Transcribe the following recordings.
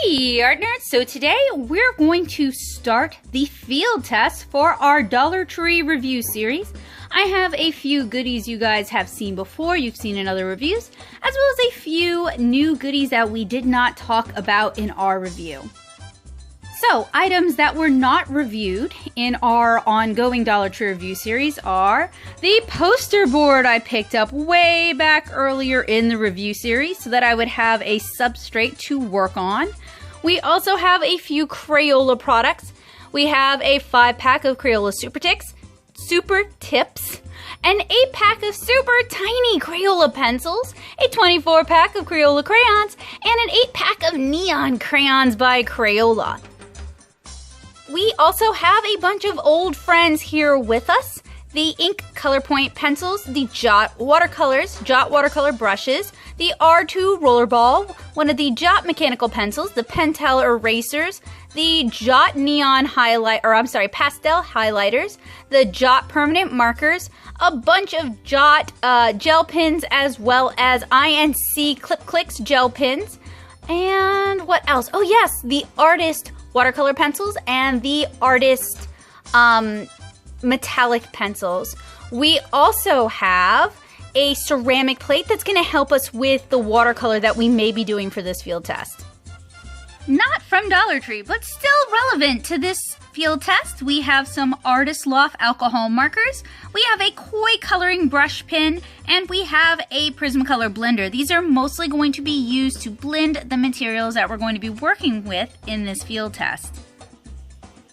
Hey Artnerds, so today we're going to start the field test for our Dollar Tree review series. I have a few goodies you guys have seen before, you've seen in other reviews, as well as a few new goodies that we did not talk about in our review. So, items that were not reviewed in our ongoing Dollar Tree review series are the poster board I picked up way back earlier in the review series so that I would have a substrate to work on. We also have a few Crayola products. We have a 5-pack of Crayola Super Tips, an 8-pack of super tiny Crayola pencils, a 24-pack of Crayola crayons, and an 8-pack of neon crayons by Crayola. We also have a bunch of old friends here with us. The ink color point pencils, the Jot watercolor brushes, the R2 rollerball, one of the Jot mechanical pencils, the Pentel erasers, the Jot pastel highlighters, the Jot permanent markers, a bunch of Jot gel pens, as well as INC Clip Clicks gel pens, and what else? Oh yes, the Artist watercolor pencils and the Artist metallic pencils. We also have a ceramic plate that's going to help us with the watercolor that we may be doing for this field test. Not from Dollar Tree, but still relevant to this field test, we have some Artist Loft alcohol markers, we have a koi coloring brush pen, and we have a Prismacolor blender. These are mostly going to be used to blend the materials that we're going to be working with in this field test.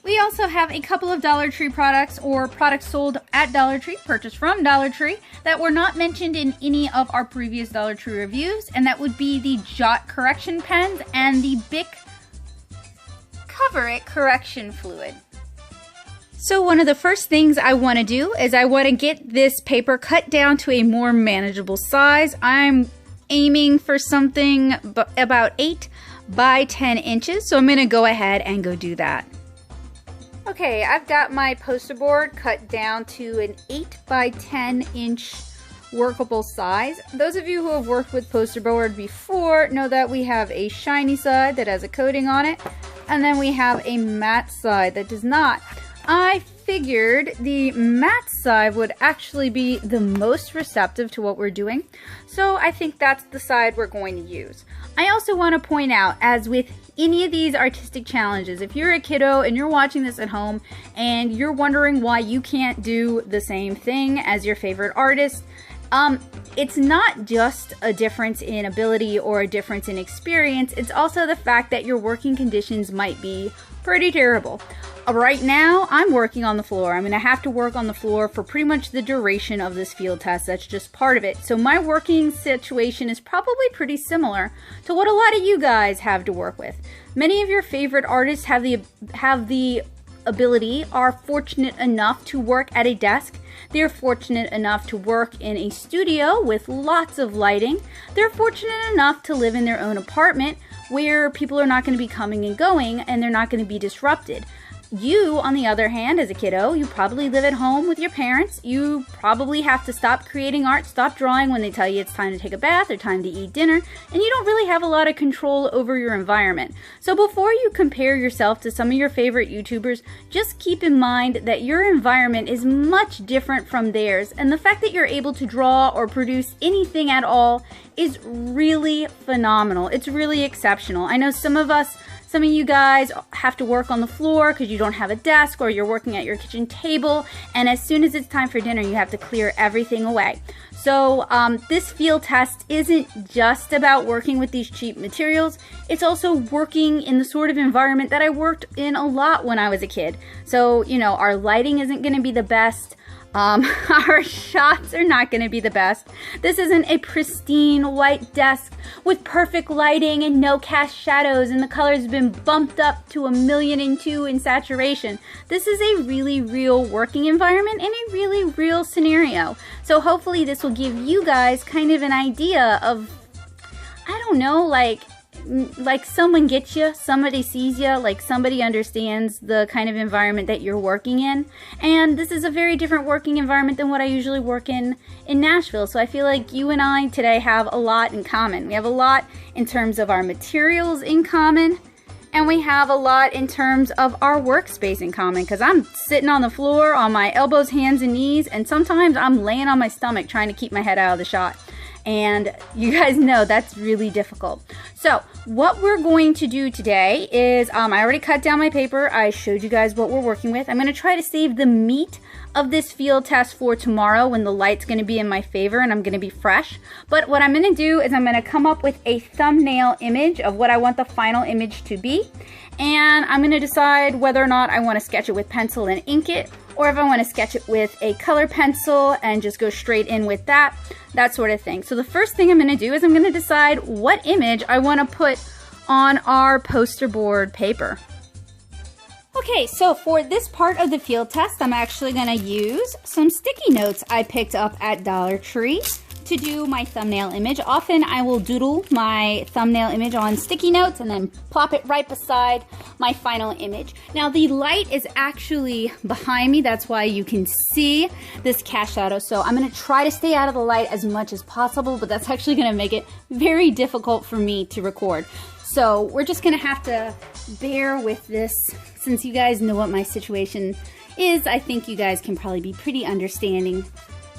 We also have a couple of Dollar Tree products or products sold at Dollar Tree, purchased from Dollar Tree, that were not mentioned in any of our previous Dollar Tree reviews, and that would be the Jot correction pens and the Bic Cover It correction fluid. So one of the first things I want to do is I want to get this paper cut down to a more manageable size. I'm aiming for something about 8 by 10 inches, so I'm going to go ahead and go do that. Okay, I've got my poster board cut down to an 8 by 10 inch workable size. Those of you who have worked with poster board before know that we have a shiny side that has a coating on it, and then we have a matte side that does not. I figured the matte side would actually be the most receptive to what we're doing, so I think that's the side we're going to use. I also want to point out, as with any of these artistic challenges, if you're a kiddo and you're watching this at home and you're wondering why you can't do the same thing as your favorite artist, it's not just a difference in ability or a difference in experience, it's also the fact that your working conditions might be pretty terrible. Right now, I'm working on the floor. I'm going to have to work on the floor for pretty much the duration of this field test. That's just part of it. So my working situation is probably pretty similar to what a lot of you guys have to work with. Many of your favorite artists have the ability, are fortunate enough to work at a desk. They're fortunate enough to work in a studio with lots of lighting. They're fortunate enough to live in their own apartment where people are not going to be coming and going and they're not going to be disrupted. You, on the other hand, as a kiddo, you probably live at home with your parents. You probably have to stop creating art, stop drawing when they tell you it's time to take a bath or time to eat dinner, and you don't really have a lot of control over your environment. So before you compare yourself to some of your favorite YouTubers, just keep in mind that your environment is much different from theirs, and the fact that you're able to draw or produce anything at all is really phenomenal. It's really exceptional. I know some of you guys have to work on the floor because you don't have a desk, or you're working at your kitchen table, and as soon as it's time for dinner you have to clear everything away. So this field test isn't just about working with these cheap materials, it's also working in the sort of environment that I worked in a lot when I was a kid. So, you know, our lighting isn't going to be the best. Our shots are not going to be the best. This isn't a pristine white desk with perfect lighting and no cast shadows and the colors have been bumped up to 1,000,002 in saturation. This is a really real working environment and a really real scenario. So hopefully this will give you guys kind of an idea of, I don't know, like someone gets you, somebody sees you, like somebody understands the kind of environment that you're working in. And this is a very different working environment than what I usually work in Nashville. So I feel like you and I today have a lot in common. We have a lot in terms of our materials in common. and we have a lot in terms of our workspace in common, because I'm sitting on the floor on my elbows, hands, and knees, and sometimes I'm laying on my stomach trying to keep my head out of the shot. And you guys know that's really difficult. So what we're going to do today is, I already cut down my paper. I showed you guys what we're working with. I'm going to try to save the meat of this field test for tomorrow when the light's going to be in my favor and I'm going to be fresh. But what I'm going to do is I'm going to come up with a thumbnail image of what I want the final image to be. And I'm going to decide whether or not I want to sketch it with pencil and ink it, or if I want to sketch it with a color pencil and just go straight in with that sort of thing. So the first thing I'm going to do is I'm going to decide what image I want to put on our poster board paper. Okay, so for this part of the field test, I'm actually going to use some sticky notes I picked up at Dollar Tree to do my thumbnail image. Often I will doodle my thumbnail image on sticky notes and then plop it right beside my final image. Now the light is actually behind me, that's why you can see this cast shadow. So I'm gonna try to stay out of the light as much as possible, but that's actually gonna make it very difficult for me to record. So we're just gonna have to bear with this. Since you guys know what my situation is, I think you guys can probably be pretty understanding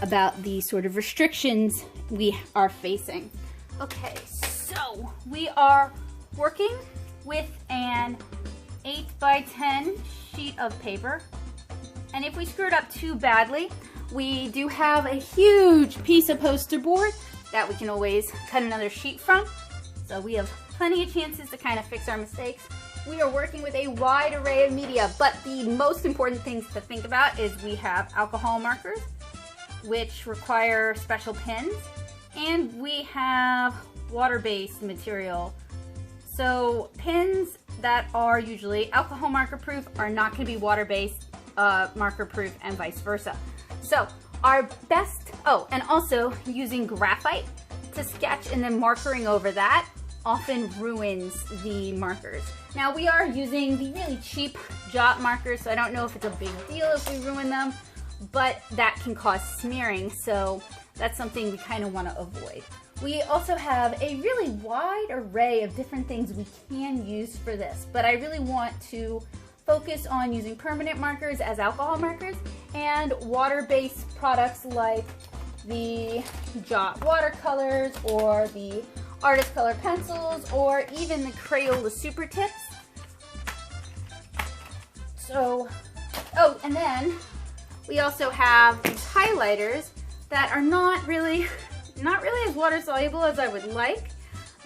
about the sort of restrictions we are facing. Okay, so we are working with an 8 by 10 sheet of paper. And if we screwed up too badly, we do have a huge piece of poster board that we can always cut another sheet from. So we have plenty of chances to kind of fix our mistakes. We are working with a wide array of media, but the most important things to think about is we have alcohol markers, which require special pens, and we have water-based material. So pens that are usually alcohol marker proof are not going to be water-based marker proof, and vice versa. So our best, and also using graphite to sketch and then markering over that often ruins the markers. Now we are using the really cheap Jot markers, so I don't know if it's a big deal if we ruin them, but that can cause smearing, so that's something we kind of want to avoid. We also have a really wide array of different things we can use for this, but I really want to focus on using permanent markers as alcohol markers and water-based products like the Jot watercolors or the Artist Color pencils or even the Crayola Super Tips. So, and then we also have these highlighters that are not really as water soluble as I would like,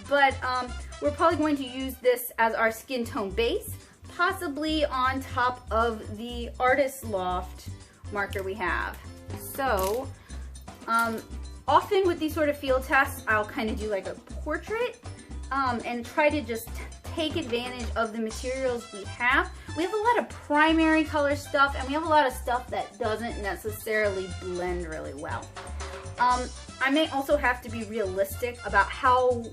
but we're probably going to use this as our skin tone base, possibly on top of the Artist Loft marker we have. So often with these sort of field tests, I'll kind of do like a portrait and try to just take advantage of the materials we have. We have a lot of primary color stuff, and we have a lot of stuff that doesn't necessarily blend really well. I may also have to be realistic about how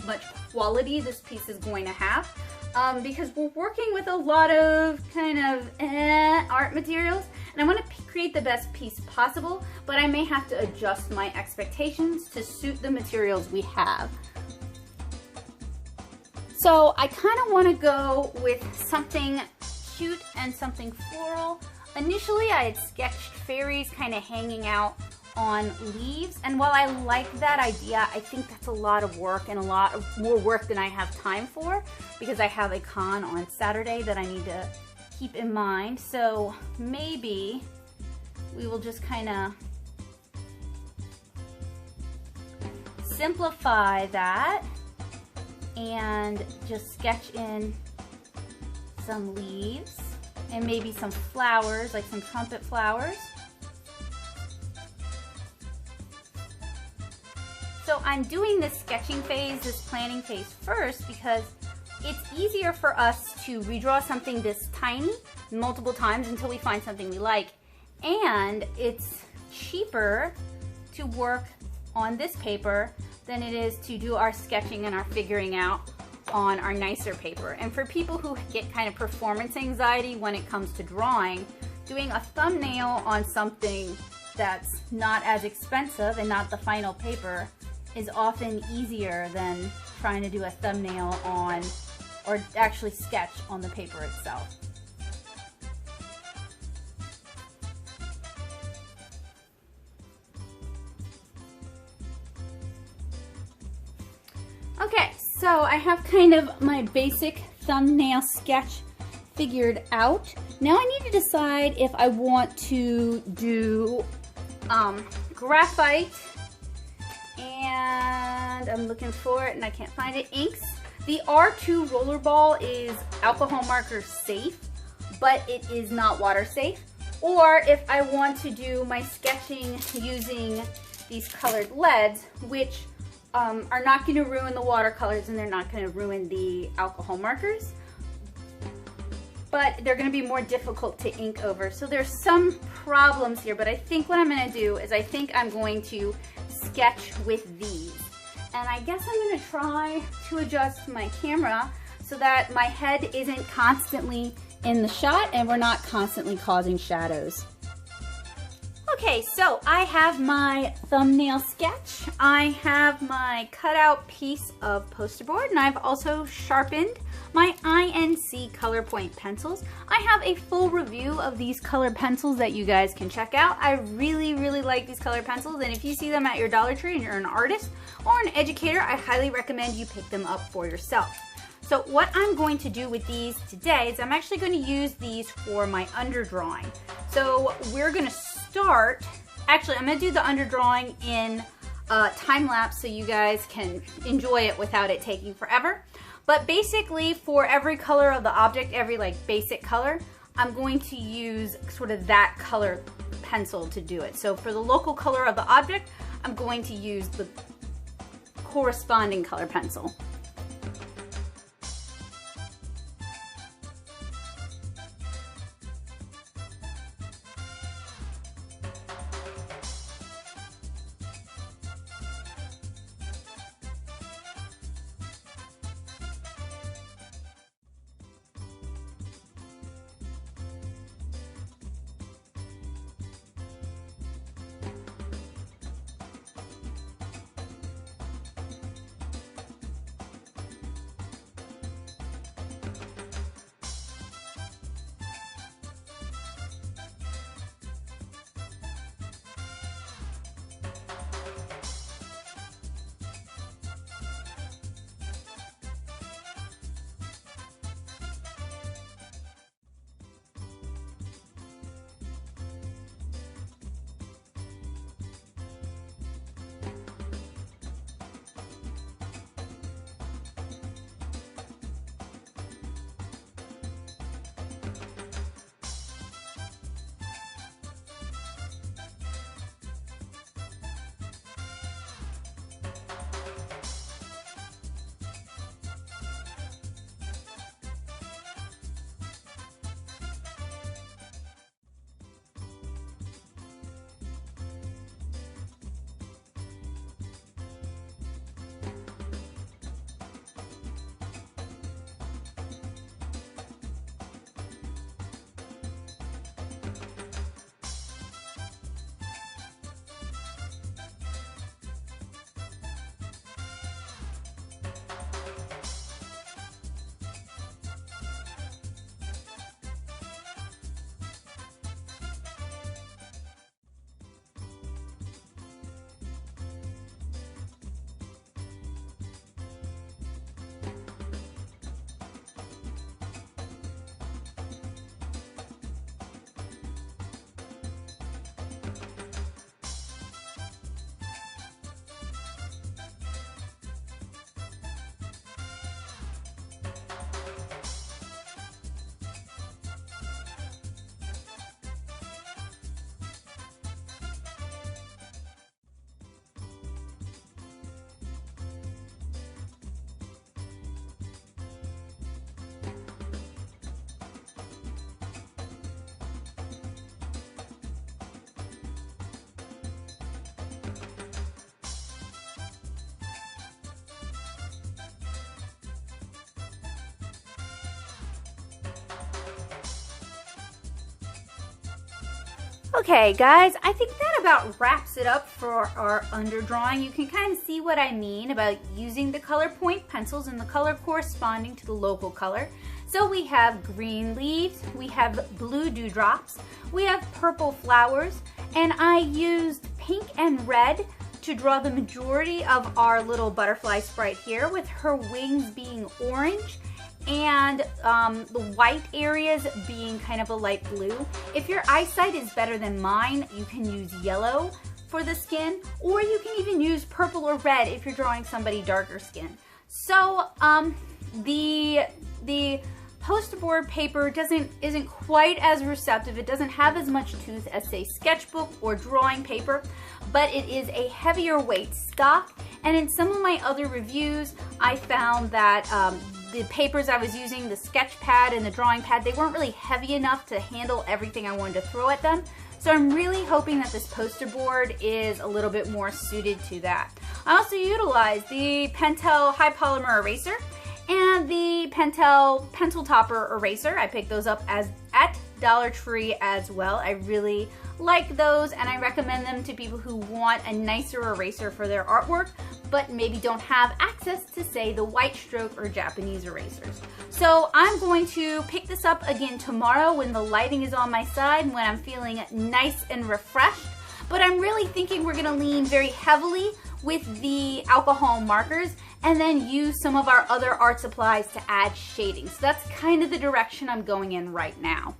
much quality this piece is going to have, because we're working with a lot of kind of art materials, and I want to create the best piece possible, but I may have to adjust my expectations to suit the materials we have. So I kind of want to go with something cute and something floral. Initially I had sketched fairies kind of hanging out on leaves, and while I like that idea, I think that's a lot of work and a lot of more work than I have time for, because I have a con on Saturday that I need to keep in mind. So maybe we will just kind of simplify that and just sketch in some leaves and maybe some flowers, like some trumpet flowers. So I'm doing this sketching phase, this planning phase first, because it's easier for us to redraw something this tiny multiple times until we find something we like, and it's cheaper to work on this paper than it is to do our sketching and our figuring out on our nicer paper. And for people who get kind of performance anxiety when it comes to drawing, doing a thumbnail on something that's not as expensive and not the final paper is often easier than trying to do a thumbnail on or actually sketch on the paper itself. Okay, so I have kind of my basic thumbnail sketch figured out. Now I need to decide if I want to do graphite, and I'm looking for it and I can't find it, inks. The R2 rollerball is alcohol marker safe, but it is not water safe. Or if I want to do my sketching using these colored leads, which are not going to ruin the watercolors and they're not going to ruin the alcohol markers, but they're going to be more difficult to ink over. So there's some problems here, but I think what I'm going to do is I think I'm going to sketch with these. And I guess I'm going to try to adjust my camera so that my head isn't constantly in the shot and we're not constantly causing shadows. Okay, so I have my thumbnail sketch. I have my cutout piece of poster board, and I've also sharpened my INC color point pencils. I have a full review of these color pencils that you guys can check out. I really, really like these color pencils, and if you see them at your Dollar Tree and you're an artist or an educator, I highly recommend you pick them up for yourself. So what I'm going to do with these today is I'm actually going to use these for my underdrawing. So we're going to start, actually I'm going to do the underdrawing in time lapse so you guys can enjoy it without it taking forever. But basically for every color of the object, every like basic color, I'm going to use sort of that color pencil to do it. So for the local color of the object, I'm going to use the corresponding color pencil. Okay guys, I think that about wraps it up for our underdrawing. You can kind of see what I mean about using the color point pencils and the color corresponding to the local color. So we have green leaves, we have blue dewdrops, we have purple flowers, and I used pink and red to draw the majority of our little butterfly sprite here, with her wings being orange and the white areas being kind of a light blue. If your eyesight is better than mine, you can use yellow for the skin, or you can even use purple or red if you're drawing somebody darker skin. So the poster board paper isn't quite as receptive. It doesn't have as much tooth as, say, sketchbook or drawing paper, but it is a heavier weight stock. And in some of my other reviews, I found that the papers I was using, the sketch pad and the drawing pad, they weren't really heavy enough to handle everything I wanted to throw at them. So I'm really hoping that this poster board is a little bit more suited to that. I also utilized the Pentel High Polymer Eraser and the Pentel Pencil Topper Eraser. I picked those up at Dollar Tree as well. I really like those, and I recommend them to people who want a nicer eraser for their artwork, but maybe don't have access to, say, the white stroke or Japanese erasers. So I'm going to pick this up again tomorrow when the lighting is on my side, when I'm feeling nice and refreshed. But I'm really thinking we're gonna lean very heavily with the alcohol markers and then use some of our other art supplies to add shading. So that's kind of the direction I'm going in right now.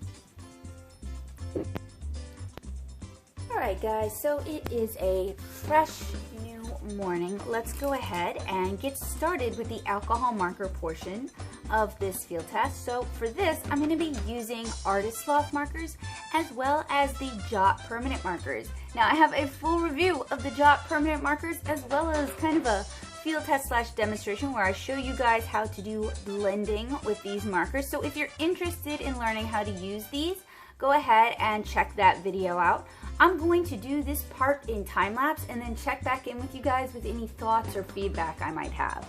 Alright guys, so it is a fresh new morning. Let's go ahead and get started with the alcohol marker portion of this field test. So for this, I'm going to be using Artist Loft markers as well as the Jot permanent markers. Now I have a full review of the Jot permanent markers as well as kind of a field test / demonstration where I show you guys how to do blending with these markers. So if you're interested in learning how to use these, go ahead and check that video out. I'm going to do this part in time lapse and then check back in with you guys with any thoughts or feedback I might have.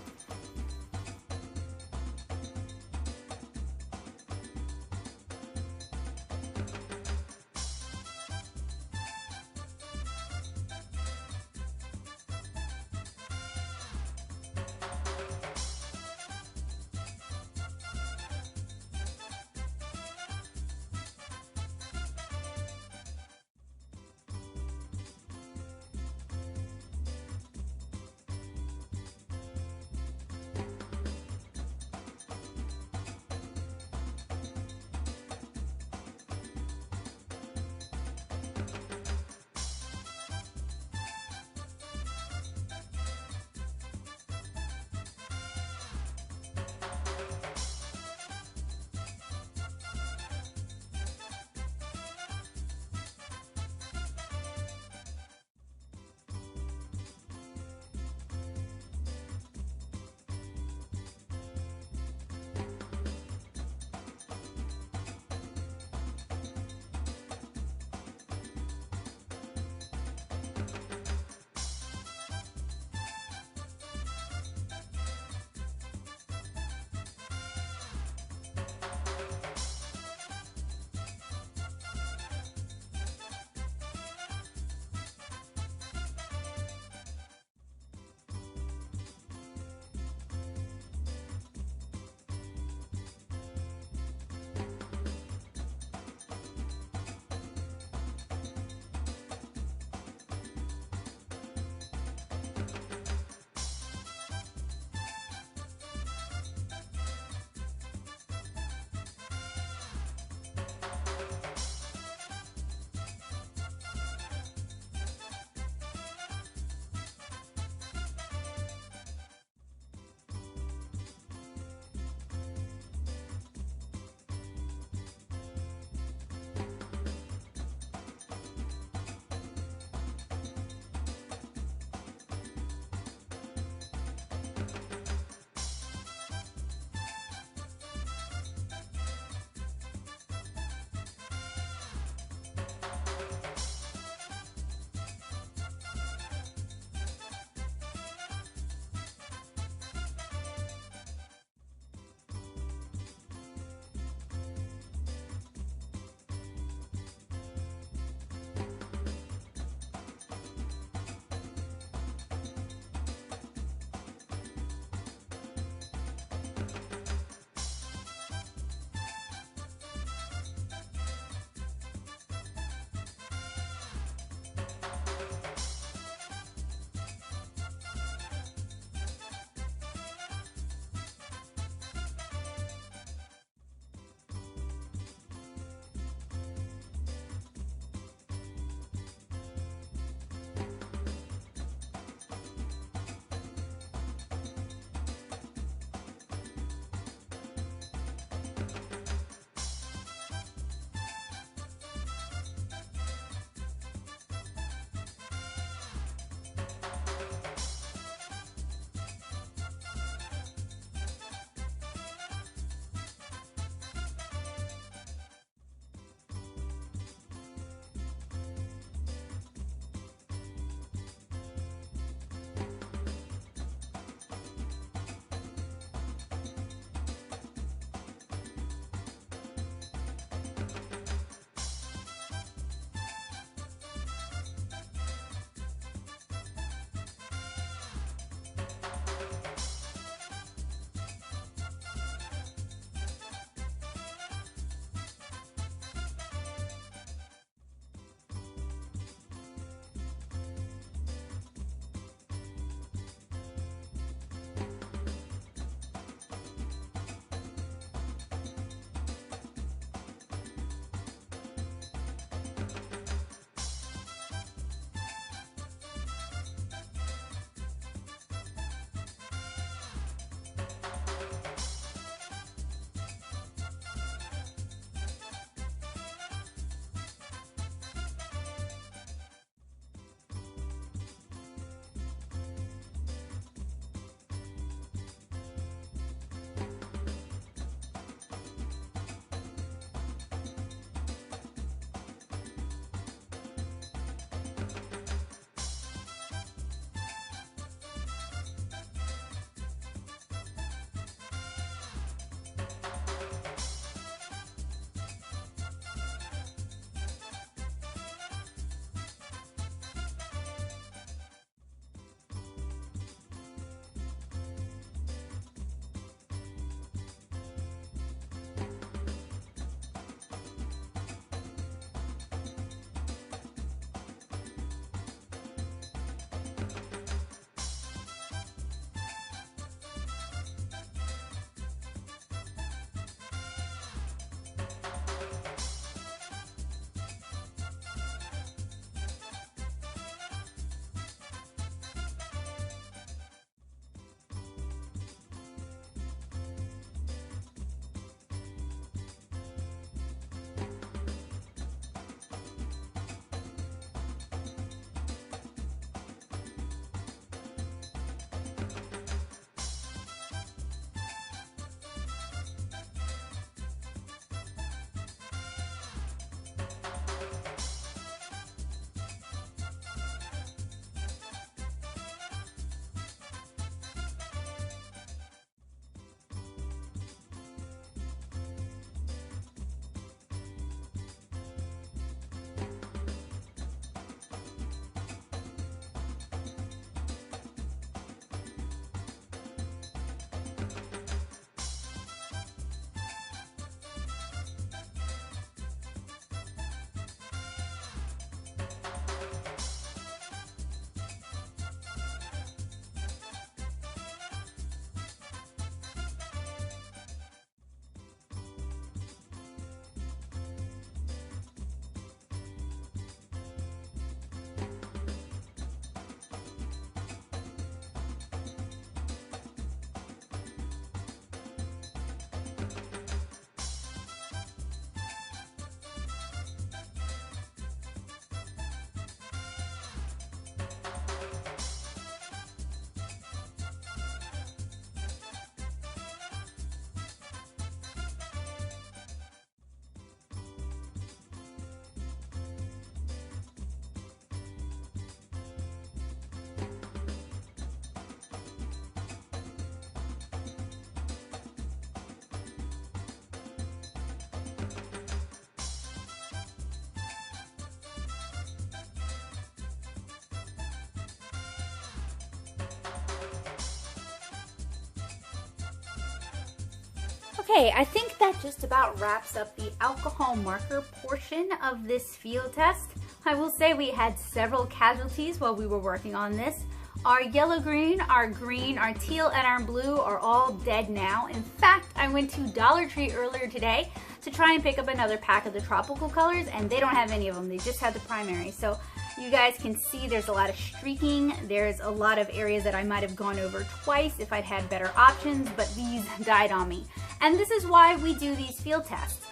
Okay, I think that just about wraps up the alcohol marker portion of this field test. I will say we had several casualties while we were working on this. Our yellow-green, our green, our teal, and our blue are all dead now. In fact, I went to Dollar Tree earlier today to try and pick up another pack of the tropical colors, and they don't have any of them. They just had the primary. So you guys can see there's a lot of streaking. There's a lot of areas that I might have gone over twice if I'd had better options, but these died on me. And this is why we do these field tests.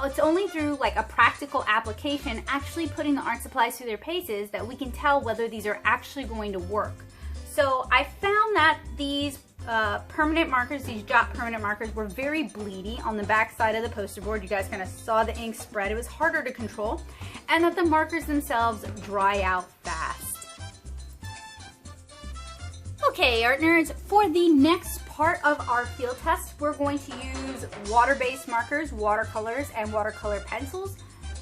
It's only through like a practical application, actually putting the art supplies through their paces, that we can tell whether these are actually going to work. So I found that these permanent markers, these Jot permanent markers, were very bleedy on the back side of the poster board. You guys kind of saw the ink spread. It was harder to control. And that the markers themselves dry out fast. Okay, art nerds, for the next part of our field test, we're going to use water-based markers, watercolors, and watercolor pencils.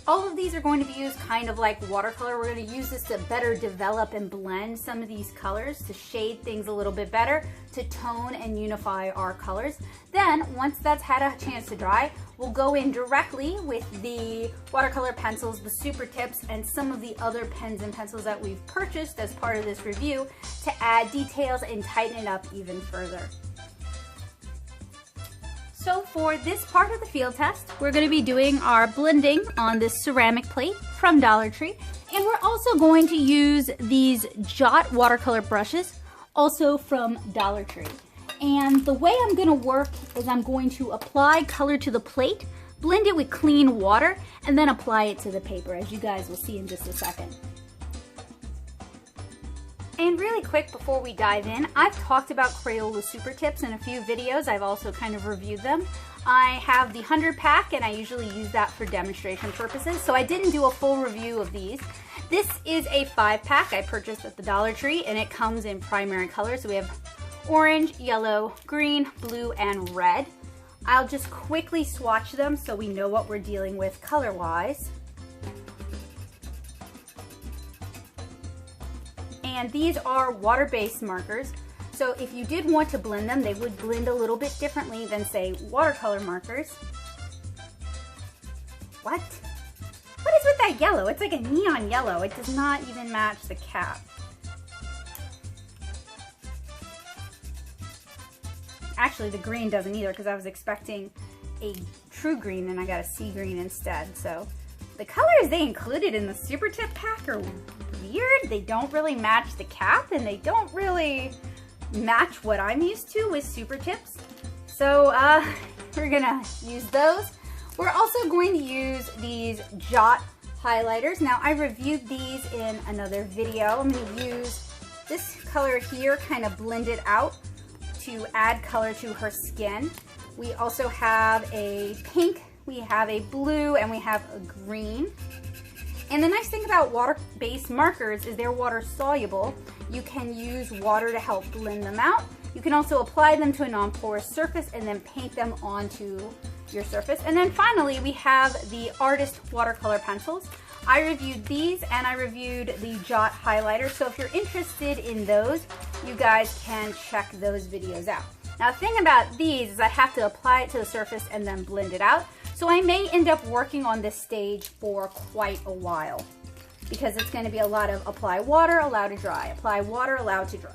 All of these are going to be used kind of like watercolor. We're going to use this to better develop and blend some of these colors, to shade things a little bit better, to tone and unify our colors. Then, once that's had a chance to dry, we'll go in directly with the watercolor pencils, the super tips, and some of the other pens and pencils that we've purchased as part of this review to add details and tighten it up even further. So for this part of the field test, we're going to be doing our blending on this ceramic plate from Dollar Tree. And we're also going to use these Jot watercolor brushes, also from Dollar Tree. And the way I'm going to work is I'm going to apply color to the plate, blend it with clean water, and then apply it to the paper, as you guys will see in just a second. And really quick before we dive in, I've talked about Crayola Super Tips in a few videos. I've also kind of reviewed them. I have the 100 pack and I usually use that for demonstration purposes, so I didn't do a full review of these. This is a 5-pack I purchased at the Dollar Tree, and it comes in primary colors. So we have orange, yellow, green, blue, and red. I'll just quickly swatch them so we know what we're dealing with color-wise. And these are water-based markers, so if you did want to blend them, they would blend a little bit differently than, say, watercolor markers. What? What is with that yellow? It's like a neon yellow. It does not even match the cap. Actually, the green doesn't either, because I was expecting a true green and I got a sea green instead. So the colors they included in the Super Tip pack are weird. They don't really match the cap, and they don't really match what I'm used to with Super Tips. So we're gonna use those. We're also going to use these Jot highlighters. Now, I reviewed these in another video. I'm gonna use this color here, kind of blend it out to add color to her skin. We also have a pink, we have a blue, and we have a green. And the nice thing about water-based markers is they're water soluble. You can use water to help blend them out. You can also apply them to a non-porous surface and then paint them onto your surface. And then finally, we have the Artist watercolor pencils. I reviewed these and I reviewed the Jot highlighter. So if you're interested in those, you guys can check those videos out. Now, the thing about these is I have to apply it to the surface and then blend it out. So I may end up working on this stage for quite a while, because it's going to be a lot of apply water, allow to dry, apply water, allow to dry.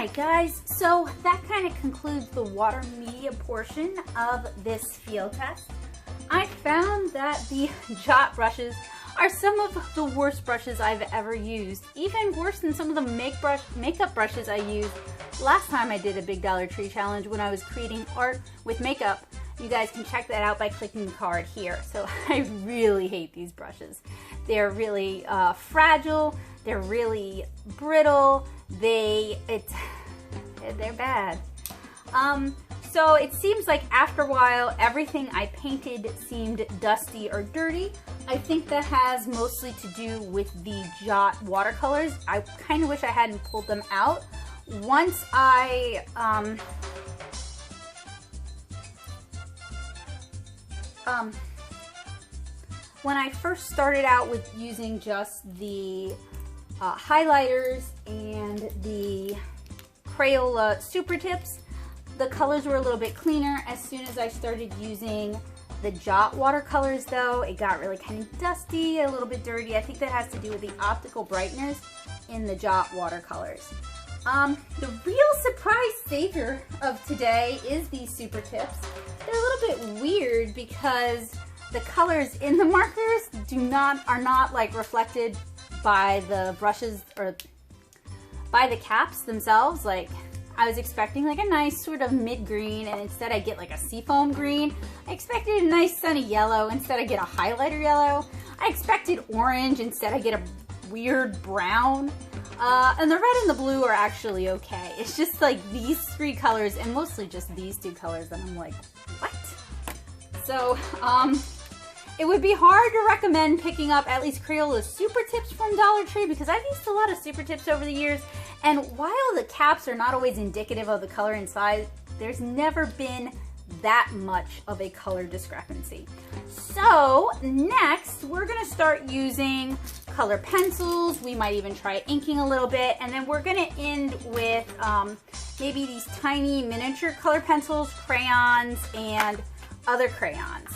Alright guys, so that kind of concludes the water media portion of this field test. I found that the jot brushes are some of the worst brushes I've ever used. Even worse than some of the makeup brushes I used last time I did a big Dollar Tree challenge when I was creating art with makeup. You guys can check that out by clicking the card here. So I really hate these brushes. They're really fragile, they're really brittle, they're bad. So it seems like after a while, everything I painted seemed dusty or dirty. I think that has mostly to do with the Jot watercolors. I kind of wish I hadn't pulled them out. Once I, when I first started out with using just the highlighters and the Crayola Super Tips, the colors were a little bit cleaner. As soon as I started using the Jot watercolors though, it got really kind of dusty, a little bit dirty. I think that has to do with the optical brightness in the Jot watercolors. The real surprise savior of today is these Super Tips. They're a little bit weird because the colors in the markers are not like reflected by the brushes or by the caps themselves. Like I was expecting like a nice sort of mid-green, and instead I get like a seafoam green. I expected a nice sunny yellow, instead I get a highlighter yellow. I expected orange, instead I get a weird brown. And the red and the blue are actually okay. It's just like these three colors, and mostly just these two colors, and I'm like, what? So, it would be hard to recommend picking up at least Crayola's Super Tips from Dollar Tree because I've used a lot of Super Tips over the years, and while the caps are not always indicative of the color inside, there's never been that much of a color discrepancy. So next we're gonna start using color pencils. We might even try inking a little bit, and then we're gonna end with maybe these tiny miniature color pencils, crayons, and other crayons.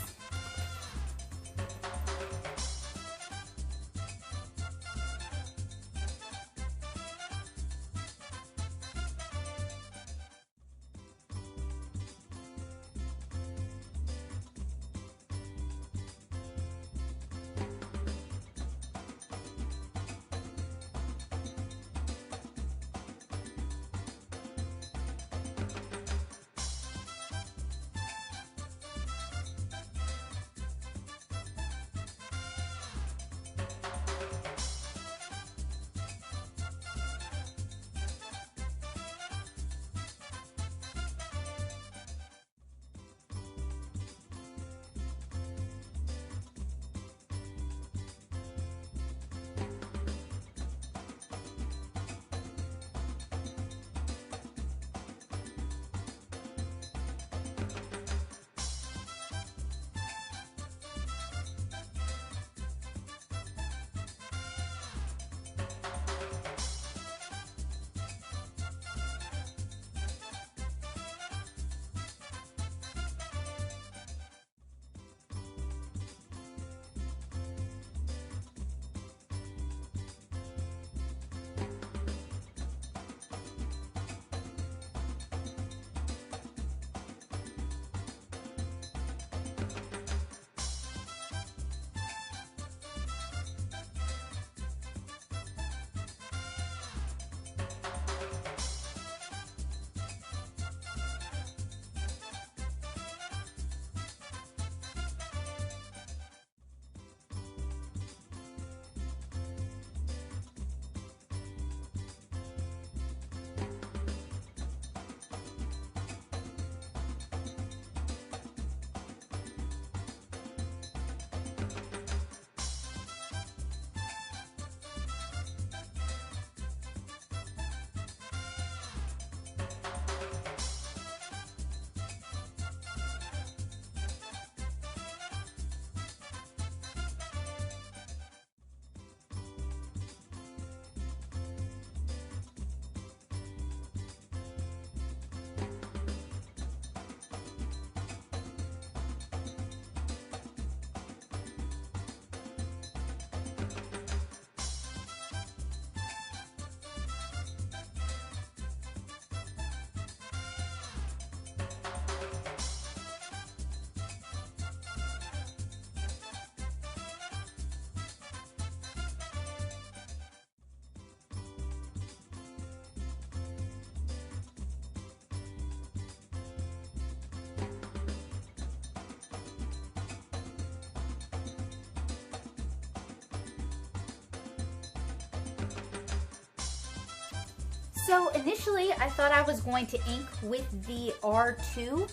So initially I thought I was going to ink with the R2.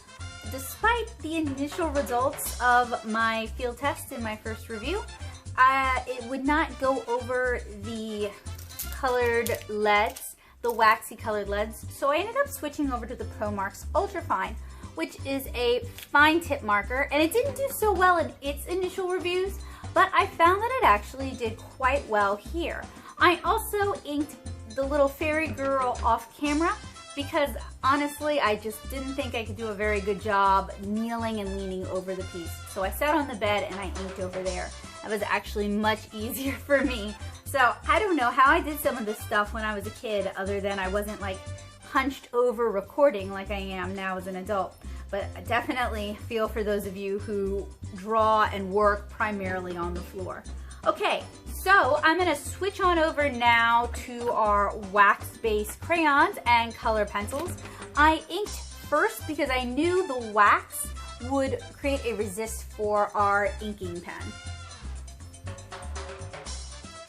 Despite the initial results of my field test in my first review, it would not go over the colored leads, the waxy colored leads. So I ended up switching over to the ProMarks Ultra Fine, which is a fine tip marker, and it didn't do so well in its initial reviews, but I found that it actually did quite well here. I also inked the little fairy girl off camera because honestly I just didn't think I could do a very good job kneeling and leaning over the piece. So I sat on the bed and I inked over there. That was actually much easier for me. So I don't know how I did some of this stuff when I was a kid, other than I wasn't like hunched over recording like I am now as an adult. But I definitely feel for those of you who draw and work primarily on the floor. Okay, so I'm gonna switch on over now to our wax-based crayons and color pencils. I inked first because I knew the wax would create a resist for our inking pen.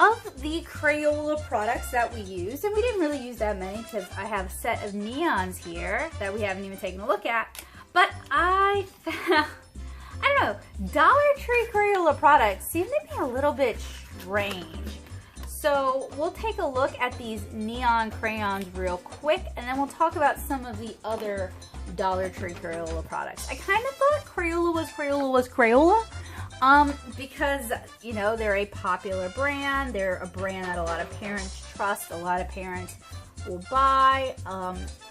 Of the Crayola products that we used, and we didn't really use that many because I have a set of neons here that we haven't even taken a look at, but I found, I don't know, Dollar Tree Crayola products seem to be a little bit strange. So we'll take a look at these neon crayons real quick, and then we'll talk about some of the other Dollar Tree Crayola products. I kind of thought Crayola was Crayola, because, you know, they're a popular brand. They're a brand that a lot of parents trust, a lot of parents will buy.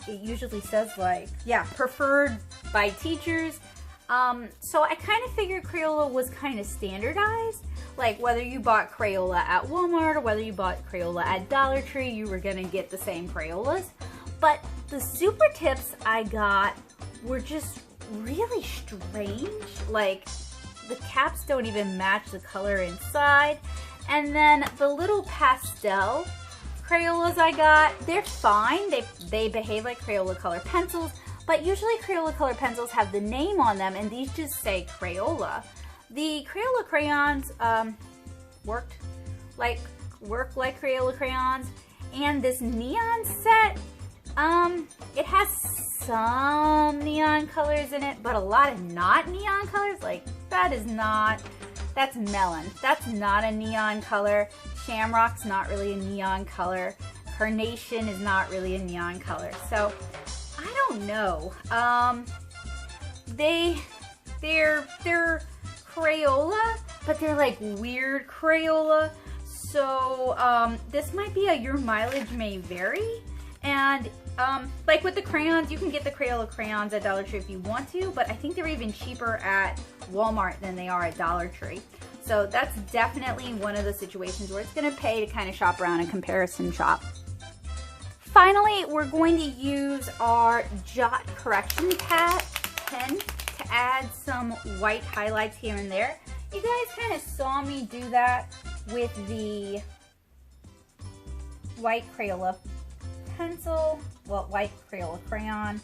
It usually says like, yeah, preferred by teachers. So I kind of figured Crayola was kind of standardized. Like whether you bought Crayola at Walmart or whether you bought Crayola at Dollar Tree, you were gonna get the same Crayolas. But the super tips I got were just really strange. Like the caps don't even match the color inside. And then the little pastel Crayolas I got, they're fine. They behave like Crayola color pencils, but usually Crayola color pencils have the name on them and these just say Crayola. The Crayola crayons work like Crayola crayons, and this neon set, it has some neon colors in it, but a lot of not neon colors. Like that's melon. That's not a neon color. Shamrock's not really a neon color. Carnation is not really a neon color. So I don't know. They're Crayola, but they're like weird Crayola. So this might be your mileage may vary. And like with the crayons, you can get the Crayola crayons at Dollar Tree if you want to, but I think they're even cheaper at Walmart than they are at Dollar Tree. So that's definitely one of the situations where it's gonna pay to kind of shop around and comparison shop. Finally, we're going to use our Jot Correction pen to add some white highlights here and there. You guys kind of saw me do that with the white Crayola pencil, well, white Crayola crayon.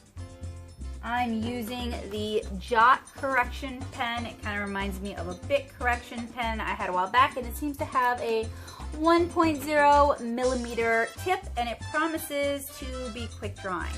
I'm using the Jot Correction pen. It kind of reminds me of a Bic correction pen I had a while back, and it seems to have a 1.0 millimeter tip, and it promises to be quick drawing.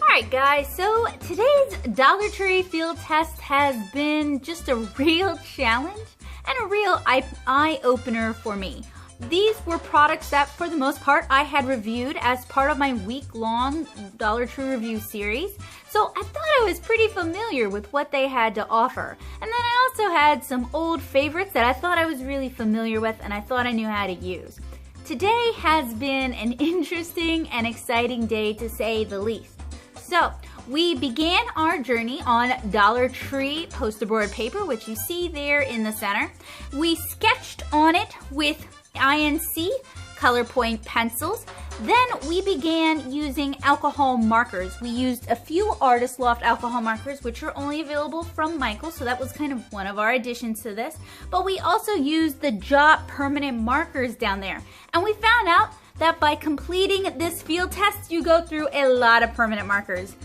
Alright guys, so today's Dollar Tree field test has been just a real challenge and a real eye-opener for me. These were products that, for the most part, I had reviewed as part of my week-long Dollar Tree review series, so I thought I was pretty familiar with what they had to offer. And then I also had some old favorites that I thought I was really familiar with and I thought I knew how to use. Today has been an interesting and exciting day, to say the least. So, we began our journey on Dollar Tree poster board paper, which you see there in the center. We sketched on it with INC color point pencils. Then we began using alcohol markers. We used a few Artist Loft alcohol markers, which are only available from Michael, so that was kind of one of our additions to this. But we also used the Jot permanent markers down there. And we found out that by completing this field test, you go through a lot of permanent markers.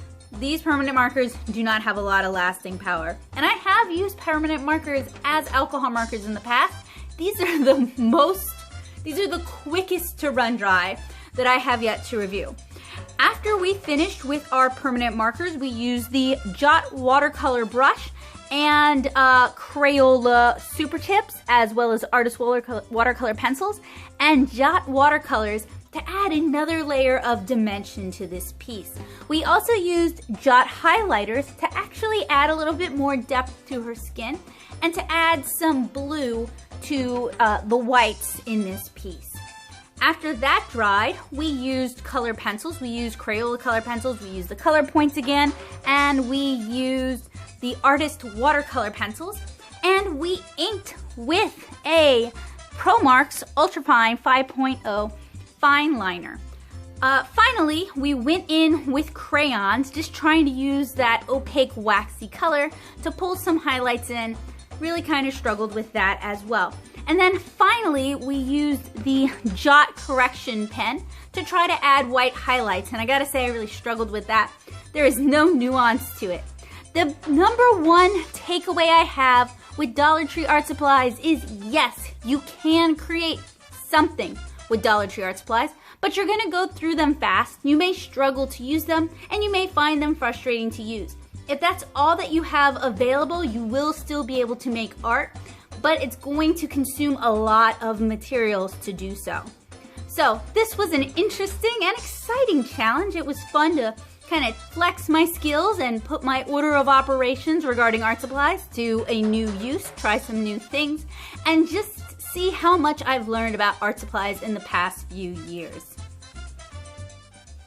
These permanent markers do not have a lot of lasting power. And I have used permanent markers as alcohol markers in the past. These are the quickest to run dry that I have yet to review. After we finished with our permanent markers, we used the Jot watercolor brush and Crayola Super Tips, as well as Artist watercolor pencils and Jot watercolors to add another layer of dimension to this piece. We also used Jot highlighters to actually add a little bit more depth to her skin and to add some blue to the whites in this piece. After that dried, we used color pencils. We used Crayola color pencils, we used the color points again, and we used the Artist watercolor pencils, and we inked with a ProMarks Ultrafine 5.0 fine liner. Finally, we went in with crayons, just trying to use that opaque waxy color to pull some highlights in. Really kind of struggled with that as well. And then finally, we used the Jot correction pen to try to add white highlights. And I gotta say, I really struggled with that. There is no nuance to it. The number one takeaway I have with Dollar Tree art supplies is yes, you can create something with Dollar Tree art supplies, but you're gonna go through them fast. You may struggle to use them, and you may find them frustrating to use. If that's all that you have available, you will still be able to make art, but it's going to consume a lot of materials to do so. So this was an interesting and exciting challenge. It was fun to kind of flex my skills and put my order of operations regarding art supplies to a new use, try some new things, and just see how much I've learned about art supplies in the past few years.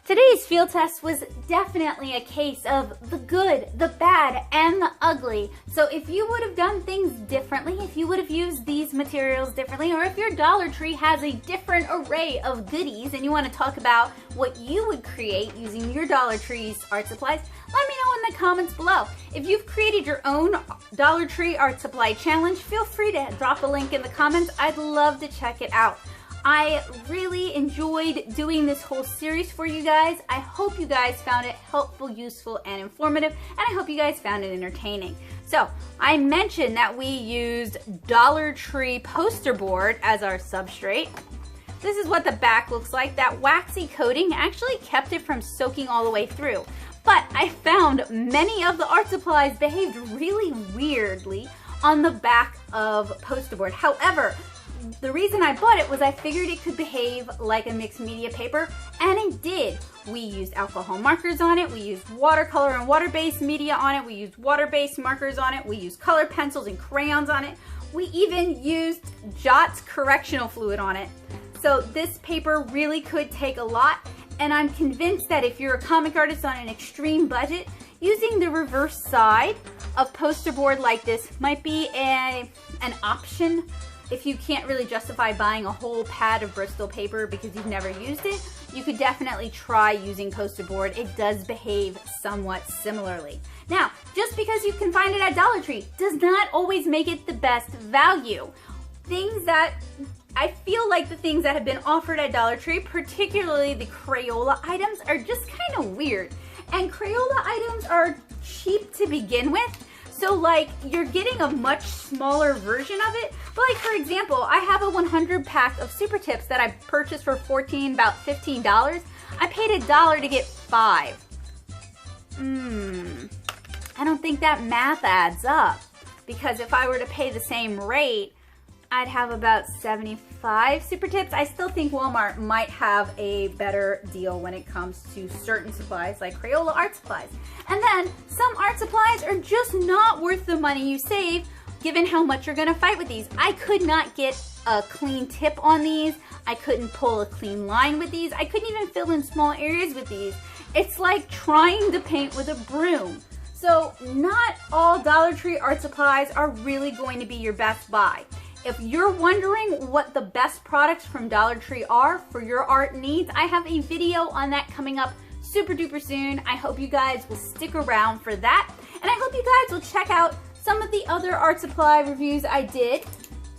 Today's field test was definitely a case of the good, the bad, and the ugly. So if you would have done things differently, if you would have used these materials differently, or if your Dollar Tree has a different array of goodies and you want to talk about what you would create using your Dollar Tree's art supplies, let me know in the comments below. If you've created your own Dollar Tree art supply challenge, feel free to drop a link in the comments. I'd love to check it out. I really enjoyed doing this whole series for you guys. I hope you guys found it helpful, useful, and informative, and I hope you guys found it entertaining. So, I mentioned that we used Dollar Tree poster board as our substrate. This is what the back looks like. That waxy coating actually kept it from soaking all the way through. But I found many of the art supplies behaved really weirdly on the back of poster board. However, the reason I bought it was I figured it could behave like a mixed media paper, and it did. We used alcohol markers on it, we used watercolor and water-based media on it, we used water-based markers on it, we used color pencils and crayons on it, we even used Jot's correctional fluid on it. So this paper really could take a lot, and I'm convinced that if you're a comic artist on an extreme budget, using the reverse side of poster board like this might be an option. If you can't really justify buying a whole pad of Bristol paper because you've never used it, you could definitely try using poster board. It does behave somewhat similarly. Now, just because you can find it at Dollar Tree does not always make it the best value. I feel like the things that have been offered at Dollar Tree, particularly the Crayola items, are just kind of weird. And Crayola items are cheap to begin with. So like, you're getting a much smaller version of it. But like, for example, I have a 100 pack of Super Tips that I purchased for about $15. I paid $1 to get 5. I don't think that math adds up. Because if I were to pay the same rate, I'd have about 75 Super Tips. I still think Walmart might have a better deal when it comes to certain supplies like Crayola art supplies. And then some art supplies are just not worth the money you save given how much you're gonna fight with these. I could not get a clean tip on these. I couldn't pull a clean line with these. I couldn't even fill in small areas with these. It's like trying to paint with a broom. So not all Dollar Tree art supplies are really going to be your best buy. If you're wondering what the best products from Dollar Tree are for your art needs, I have a video on that coming up super duper soon. I hope you guys will stick around for that. And I hope you guys will check out some of the other art supply reviews I did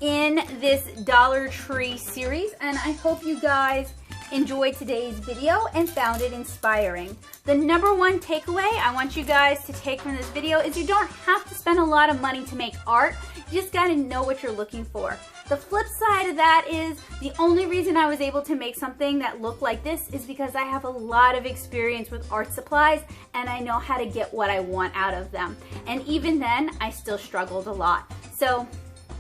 in this Dollar Tree series. And I hope you guys enjoyed today's video and found it inspiring. The number one takeaway I want you guys to take from this video is you don't have to spend a lot of money to make art. You just gotta know what you're looking for. The flip side of that is the only reason I was able to make something that looked like this is because I have a lot of experience with art supplies and I know how to get what I want out of them. And even then, I still struggled a lot. So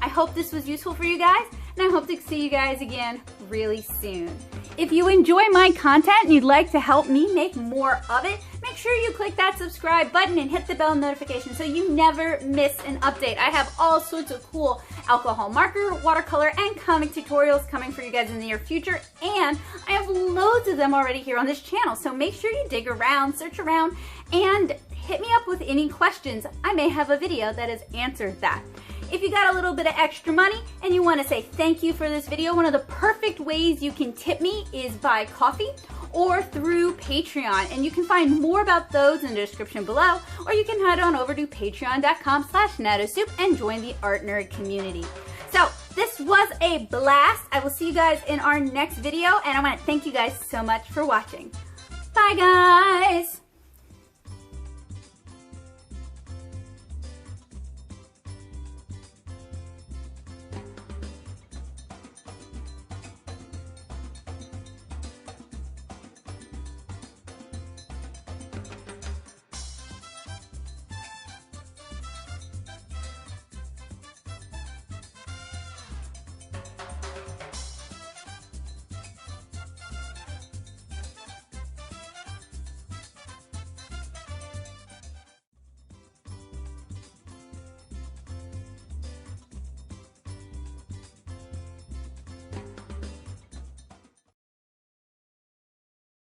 I hope this was useful for you guys, and I hope to see you guys again really soon. If you enjoy my content and you'd like to help me make more of it, make sure you click that subscribe button and hit the bell notification so you never miss an update. I have all sorts of cool alcohol marker, watercolor, and comic tutorials coming for you guys in the near future, and I have loads of them already here on this channel, so make sure you dig around, search around, and hit me up with any questions. I may have a video that has answered that. If you got a little bit of extra money and you want to say thank you for this video, one of the perfect ways you can tip me is by coffee or through Patreon. And you can find more about those in the description below, or you can head on over to patreon.com/natosoup and join the Art Nerd community. So this was a blast. I will see you guys in our next video, and I want to thank you guys so much for watching. Bye guys!